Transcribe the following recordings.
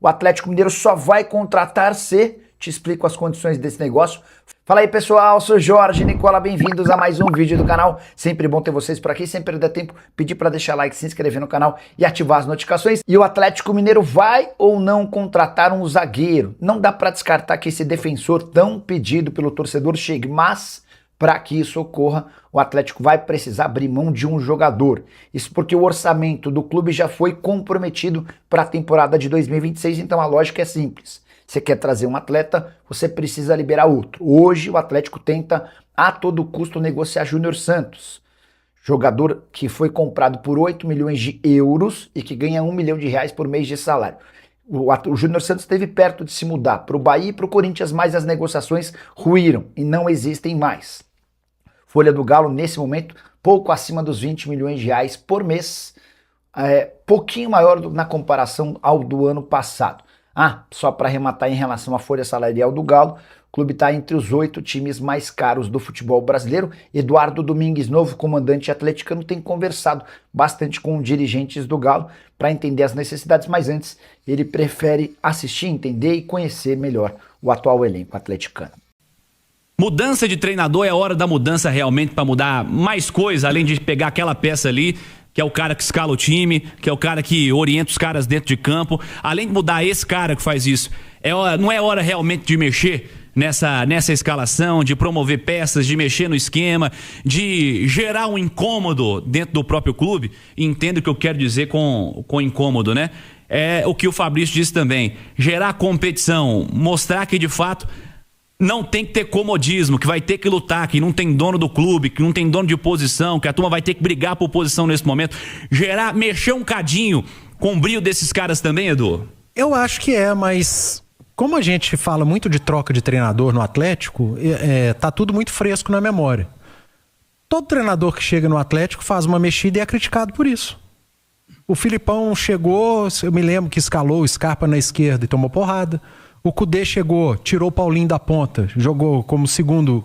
O Atlético Mineiro só vai contratar se... Te explico as condições desse negócio. Fala aí, pessoal, sou Jorge Nicola, bem-vindos a mais um vídeo do canal. Sempre bom ter vocês por aqui, sempre der tempo, pedir para deixar like, se inscrever no canal e ativar as notificações. E o Atlético Mineiro vai ou não contratar um zagueiro? Não dá para descartar que esse defensor tão pedido pelo torcedor chegue, mas para que isso ocorra, o Atlético vai precisar abrir mão de um jogador. Isso porque o orçamento do clube já foi comprometido para a temporada de 2026, então a lógica é simples. Você quer trazer um atleta, você precisa liberar outro. Hoje o Atlético tenta a todo custo negociar Júnior Santos, jogador que foi comprado por 8 milhões de euros e que ganha 1 milhão de reais por mês de salário. O Júnior Santos esteve perto de se mudar para o Bahia e para o Corinthians, mas as negociações ruíram e não existem mais. Folha do Galo, nesse momento, pouco acima dos 20 milhões de reais por mês, pouquinho maior na comparação ao do ano passado. Só para arrematar em relação à folha salarial do Galo, o clube está entre os 8 times mais caros do futebol brasileiro. Eduardo Domingues, novo comandante atleticano, tem conversado bastante com dirigentes do Galo para entender as necessidades, mas antes ele prefere assistir, entender e conhecer melhor o atual elenco atleticano. Mudança de treinador é hora da mudança realmente para mudar mais coisa, além de pegar aquela peça ali, que é o cara que escala o time, que é o cara que orienta os caras dentro de campo. Além de mudar esse cara que faz isso, não é hora realmente de mexer nessa escalação, de promover peças, de mexer no esquema, de gerar um incômodo dentro do próprio clube? Entendo o que eu quero dizer com incômodo, né? É o que o Fabrício disse também. Gerar competição, mostrar que de fato não tem que ter comodismo, que vai ter que lutar, que não tem dono do clube, que não tem dono de posição, que a turma vai ter que brigar por posição nesse momento. Mexer um cadinho com o brilho desses caras também, Edu? Eu acho que mas como a gente fala muito de troca de treinador no Atlético, tá tudo muito fresco na memória. Todo treinador que chega no Atlético faz uma mexida e é criticado por isso. O Filipão chegou, eu me lembro que escalou o Scarpa na esquerda e tomou porrada. O Cudê chegou, tirou o Paulinho da ponta, jogou como segundo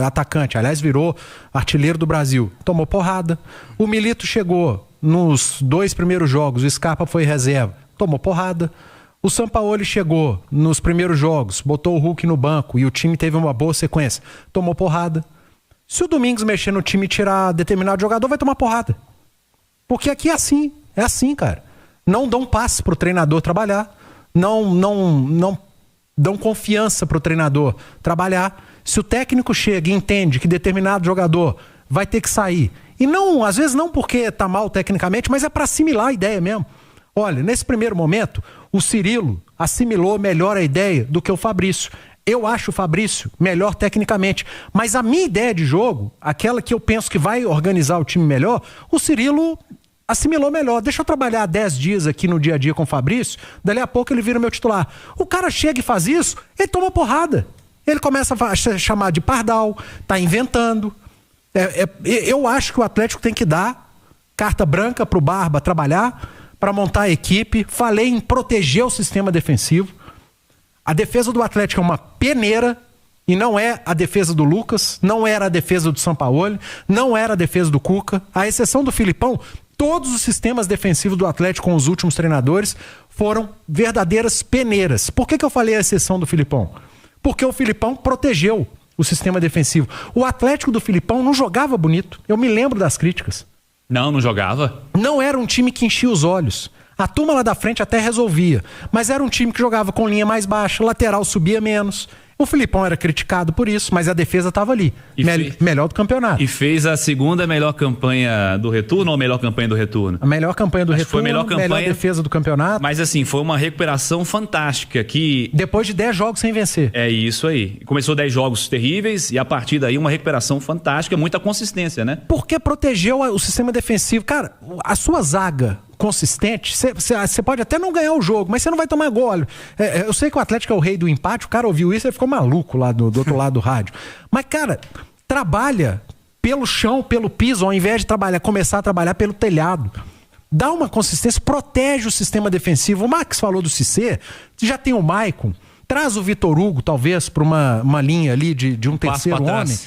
atacante, aliás virou artilheiro do Brasil, tomou porrada. O Milito chegou nos 2 primeiros jogos, o Scarpa foi reserva, tomou porrada. O Sampaoli chegou nos primeiros jogos, botou o Hulk no banco e o time teve uma boa sequência, tomou porrada. Se o Domingos mexer no time e tirar determinado jogador, vai tomar porrada. Porque aqui é assim, cara. Não dão passe pro treinador trabalhar, não dão confiança pro treinador trabalhar. Se o técnico chega e entende que determinado jogador vai ter que sair, e não, às vezes não porque tá mal tecnicamente, mas é para assimilar a ideia mesmo. Olha, nesse primeiro momento, o Cirilo assimilou melhor a ideia do que o Fabrício. Eu acho o Fabrício melhor tecnicamente, mas a minha ideia de jogo, aquela que eu penso que vai organizar o time melhor, o Cirilo assimilou melhor. Deixa eu trabalhar 10 dias aqui no dia a dia com o Fabrício, dali a pouco ele vira meu titular. O cara chega e faz isso, ele toma porrada. Ele começa a chamar de pardal, tá inventando. Eu acho que o Atlético tem que dar carta branca pro Barba trabalhar, para montar a equipe. Falei em proteger o sistema defensivo. A defesa do Atlético é uma peneira, e não é a defesa do Lucas, não era a defesa do Sampaoli, não era a defesa do Cuca. À exceção do Filipão, todos os sistemas defensivos do Atlético com os últimos treinadores foram verdadeiras peneiras. Por que eu falei a exceção do Filipão? Porque o Filipão protegeu o sistema defensivo. O Atlético do Filipão não jogava bonito. Eu me lembro das críticas. Não jogava. Não era um time que enchia os olhos. A turma lá da frente até resolvia. Mas era um time que jogava com linha mais baixa, lateral subia menos. O Filipão era criticado por isso, mas a defesa estava ali. Melhor do campeonato. E fez a segunda melhor campanha do retorno ou a melhor campanha do retorno? A melhor campanha do retorno, melhor defesa do campeonato. Mas assim, foi uma recuperação fantástica que... Depois de 10 jogos sem vencer. É isso aí. Começou 10 jogos terríveis e a partir daí uma recuperação fantástica, muita consistência, né? Porque protegeu o sistema defensivo. Cara, a sua zaga consistente, você pode até não ganhar o jogo, mas você não vai tomar gol. Eu sei que o Atlético é o rei do empate, o cara ouviu isso e ficou maluco lá do outro lado do rádio. Mas, cara, trabalha pelo chão, pelo piso, ao invés de começar a trabalhar pelo telhado. Dá uma consistência, protege o sistema defensivo. O Max falou do Cissé, já tem o Maicon, traz o Vitor Hugo, talvez, para uma linha ali de um terceiro homem.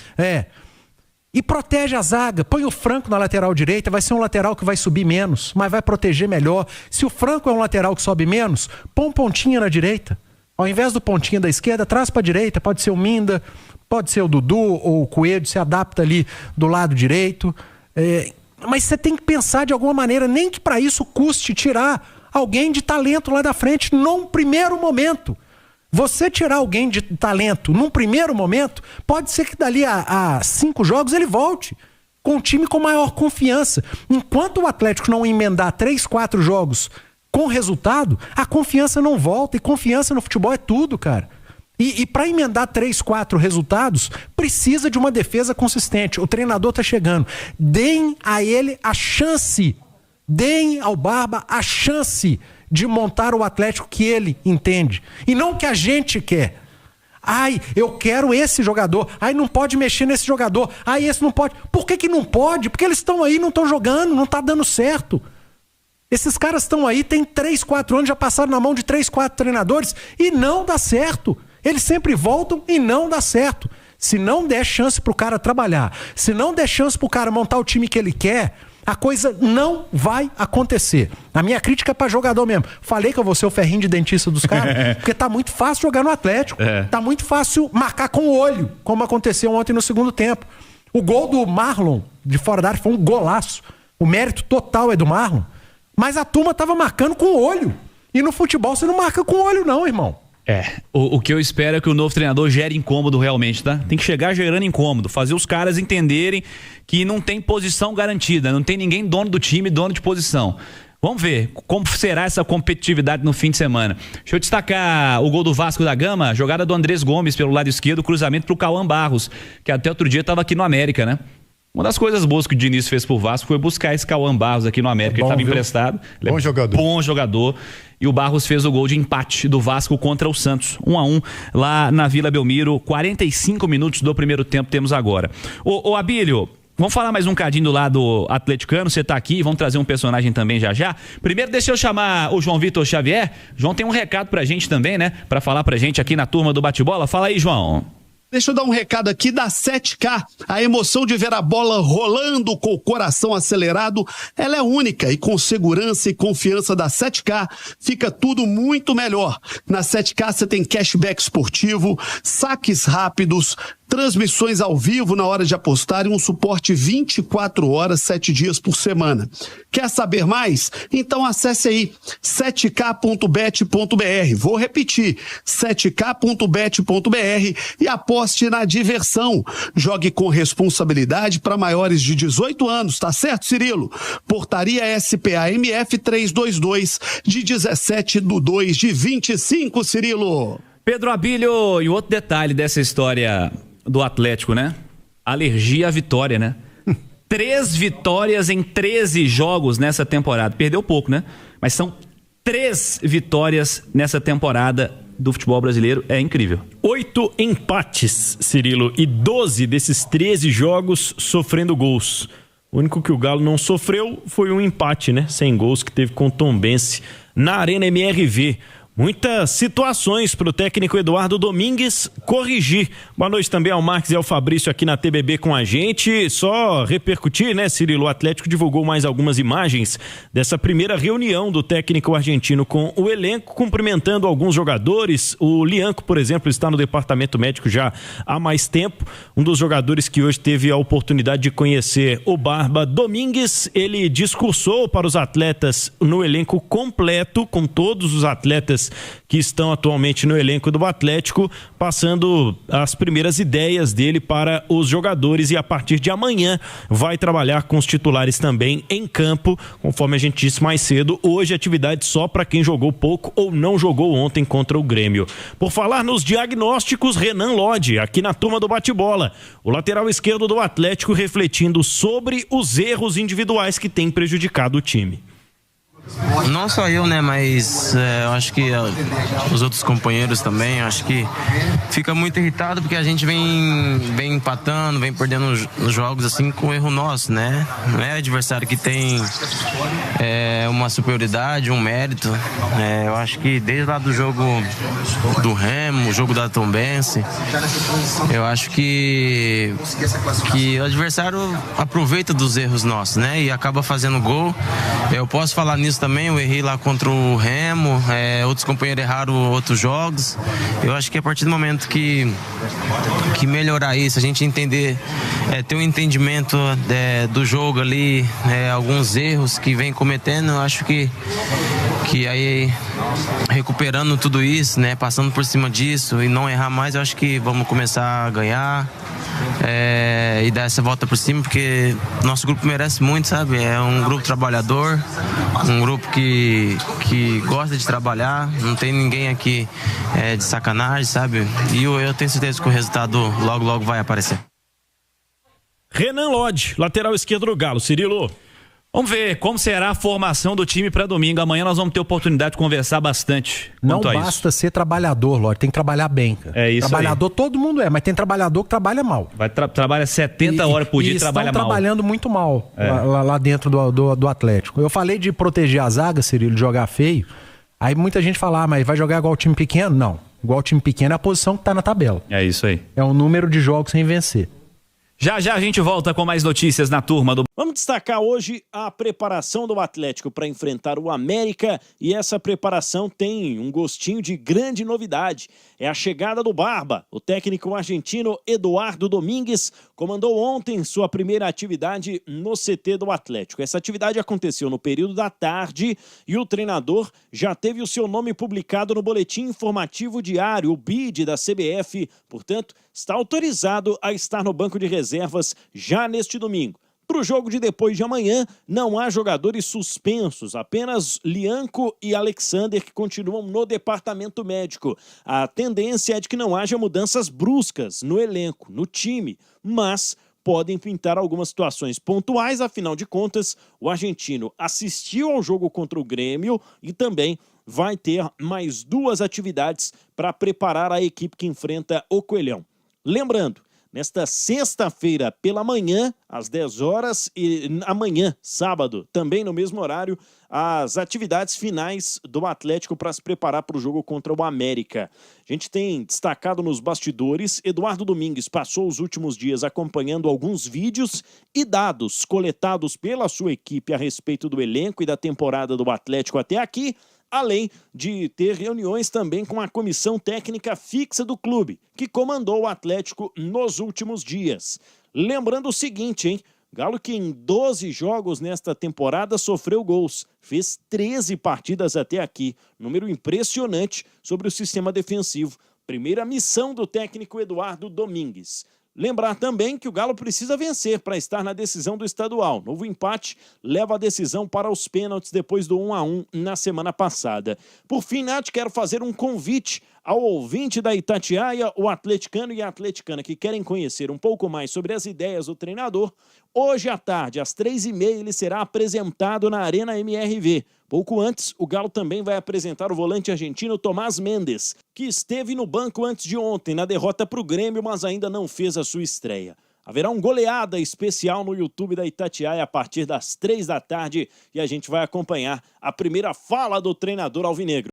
E protege a zaga. Põe o Franco na lateral direita, vai ser um lateral que vai subir menos, mas vai proteger melhor. Se o Franco é um lateral que sobe menos, põe um pontinha na direita. Ao invés do pontinha da esquerda, traz para a direita. Pode ser o Minda, pode ser o Dudu ou o Coelho, se adapta ali do lado direito. Mas você tem que pensar de alguma maneira, nem que para isso custe tirar alguém de talento lá da frente num primeiro momento. Você tirar alguém de talento num primeiro momento, pode ser que dali a 5 jogos ele volte com um time com maior confiança. Enquanto o Atlético não emendar 3, 4 jogos com resultado, a confiança não volta. E confiança no futebol é tudo, cara. E para emendar 3, 4 resultados, precisa de uma defesa consistente. O treinador tá chegando. Deem a ele a chance. Deem ao Barba a chance de montar o Atlético que ele entende. E não o que a gente quer. Ai, eu quero esse jogador. Ai, não pode mexer nesse jogador. Ai, esse não pode. Por que não pode? Porque eles estão aí, não estão jogando, não está dando certo. Esses caras estão aí, tem 3, 4 anos, já passaram na mão de 3, 4 treinadores e não dá certo. Eles sempre voltam e não dá certo. Se não der chance pro cara trabalhar, se não der chance pro cara montar o time que ele quer, a coisa não vai acontecer. A minha crítica é pra jogador mesmo. Falei que eu vou ser o ferrinho de dentista dos caras, porque tá muito fácil jogar no Atlético. Tá muito fácil marcar com o olho, como aconteceu ontem no segundo tempo. O gol do Marlon, de fora da área, foi um golaço. O mérito total é do Marlon. Mas a turma tava marcando com o olho. E no futebol você não marca com o olho não, irmão. O que eu espero é que o novo treinador gere incômodo realmente, tá? Tem que chegar gerando incômodo, fazer os caras entenderem que não tem posição garantida, não tem ninguém dono do time, dono de posição. Vamos ver como será essa competitividade no fim de semana. Deixa eu destacar o gol do Vasco da Gama, jogada do Andrés Gomes pelo lado esquerdo, cruzamento pro Cauã Barros, que até outro dia estava aqui no América, né? Uma das coisas boas que o Diniz fez pro Vasco foi buscar esse Cauã Barros aqui no América. Ele estava emprestado. Bom jogador. Bom jogador. E o Barros fez o gol de empate do Vasco contra o Santos. 1-1 lá na Vila Belmiro. 45 minutos do primeiro tempo temos agora. Ô Abílio, vamos falar mais um cadinho do lado atleticano. Você tá aqui, vamos trazer um personagem também já. Primeiro deixa eu chamar o João Vitor Xavier. João tem um recado pra gente também, né? Pra falar pra gente aqui na turma do Bate-Bola. Fala aí, João. Deixa eu dar um recado aqui da 7K. A emoção de ver a bola rolando com o coração acelerado, ela é única e com segurança e confiança da 7K fica tudo muito melhor. Na 7K você tem cashback esportivo, saques rápidos, transmissões ao vivo na hora de apostar e um suporte 24 horas, 7 dias por semana. Quer saber mais? Então acesse aí 7k.bet.br. Vou repetir, 7k.bet.br e aposte na diversão. Jogue com responsabilidade para maiores de 18 anos, tá certo, Cirilo? Portaria SPAMF 322 de 17/2/25, Cirilo. Pedro Abílio, e outro detalhe dessa história do Atlético, né? Alergia à vitória, né? 3 vitórias em 13 jogos nessa temporada. Perdeu pouco, né? Mas são 3 vitórias nessa temporada do futebol brasileiro. É incrível. 8 empates, Cirilo, e 12 desses 13 jogos sofrendo gols. O único que o Galo não sofreu foi um empate, né? Sem gols que teve com o Tombense na Arena MRV. Muitas situações para o técnico Eduardo Domingues corrigir. Boa noite também ao Marques e ao Fabrício aqui na TBB com a gente. Só repercutir, né, Cirilo? O Atlético divulgou mais algumas imagens dessa primeira reunião do técnico argentino com o elenco, cumprimentando alguns jogadores. O Lianco, por exemplo, está no departamento médico já há mais tempo. Um dos jogadores que hoje teve a oportunidade de conhecer o Barba Domingues, ele discursou para os atletas no elenco completo, com todos os atletas que estão atualmente no elenco do Atlético, passando as primeiras ideias dele para os jogadores, e a partir de amanhã vai trabalhar com os titulares também em campo, conforme a gente disse mais cedo. Hoje atividade só para quem jogou pouco ou não jogou ontem contra o Grêmio. Por falar nos diagnósticos, Renan Lodge, aqui na turma do Bate-Bola, o lateral esquerdo do Atlético, refletindo sobre os erros individuais que têm prejudicado o time. Não só eu, né, mas eu acho que os outros companheiros também, acho que fica muito irritado porque a gente vem empatando, vem perdendo os jogos assim com erro nosso, né? Não é adversário que tem uma superioridade, um mérito. Eu acho que desde lá do jogo do Remo, o jogo da Tombense, eu acho que o adversário aproveita dos erros nossos, né? E acaba fazendo gol. Eu posso falar nisso também, eu errei lá contra o Remo, outros companheiros erraram outros jogos. Eu acho que a partir do momento que melhorar isso, a gente entender, ter um entendimento do jogo ali, alguns erros que vem cometendo, eu acho que aí recuperando tudo isso, né, passando por cima disso e não errar mais, eu acho que vamos começar a ganhar. E dar essa volta por cima, porque nosso grupo merece muito, sabe? É um grupo trabalhador, um grupo que gosta de trabalhar, não tem ninguém aqui de sacanagem, sabe? E eu tenho certeza que o resultado logo vai aparecer. Renan Lodge, lateral esquerdo do Galo. Cirilo. Vamos ver como será a formação do time para domingo. Amanhã nós vamos ter oportunidade de conversar bastante. Não basta ser trabalhador, Lorde, tem que trabalhar bem, cara. É isso. Trabalhador aí. Todo mundo mas tem trabalhador que trabalha mal. Trabalha 70 horas por dia e trabalha mal. Estão trabalhando muito mal lá dentro do Atlético. Eu falei de proteger a zaga, Cirilo, de jogar feio. Aí muita gente fala, mas vai jogar igual o time pequeno? Não. Igual o time pequeno é a posição que tá na tabela. É isso aí. É o número de jogos sem vencer. Já a gente volta com mais notícias na turma do... Vamos destacar hoje a preparação do Atlético para enfrentar o América, e essa preparação tem um gostinho de grande novidade. É a chegada do Barba. O técnico argentino Eduardo Domingues comandou ontem sua primeira atividade no CT do Atlético. Essa atividade aconteceu no período da tarde e o treinador já teve o seu nome publicado no Boletim Informativo Diário, o BID da CBF, portanto, está autorizado a estar no banco de reservas já neste domingo. Para o jogo de depois de amanhã, não há jogadores suspensos, apenas Lianco e Alexander que continuam no departamento médico. A tendência é de que não haja mudanças bruscas no elenco, no time, mas podem pintar algumas situações pontuais, afinal de contas, o argentino assistiu ao jogo contra o Grêmio e também vai ter mais 2 atividades para preparar a equipe que enfrenta o Coelhão. Lembrando, nesta sexta-feira pela manhã, às 10 horas, e amanhã, sábado, também no mesmo horário, as atividades finais do Atlético para se preparar para o jogo contra o América. A gente tem destacado nos bastidores, Eduardo Domingues passou os últimos dias acompanhando alguns vídeos e dados coletados pela sua equipe a respeito do elenco e da temporada do Atlético até aqui, além de ter reuniões também com a comissão técnica fixa do clube, que comandou o Atlético nos últimos dias. Lembrando o seguinte, hein? Galo que em 12 jogos nesta temporada sofreu gols, fez 13 partidas até aqui, número impressionante sobre o sistema defensivo. Primeira missão do técnico Eduardo Domingues. Lembrar também que o Galo precisa vencer para estar na decisão do estadual. Novo empate leva a decisão para os pênaltis depois do 1-1 na semana passada. Por fim, Nath, quero fazer um convite ao ouvinte da Itatiaia, o atleticano e a atleticana que querem conhecer um pouco mais sobre as ideias do treinador. Hoje à tarde, às 3h30, ele será apresentado na Arena MRV. Pouco antes, o Galo também vai apresentar o volante argentino Tomás Mendes, que esteve no banco antes de ontem, na derrota para o Grêmio, mas ainda não fez a sua estreia. Haverá um goleada especial no YouTube da Itatiaia a partir das 3 da tarde e a gente vai acompanhar a primeira fala do treinador alvinegro.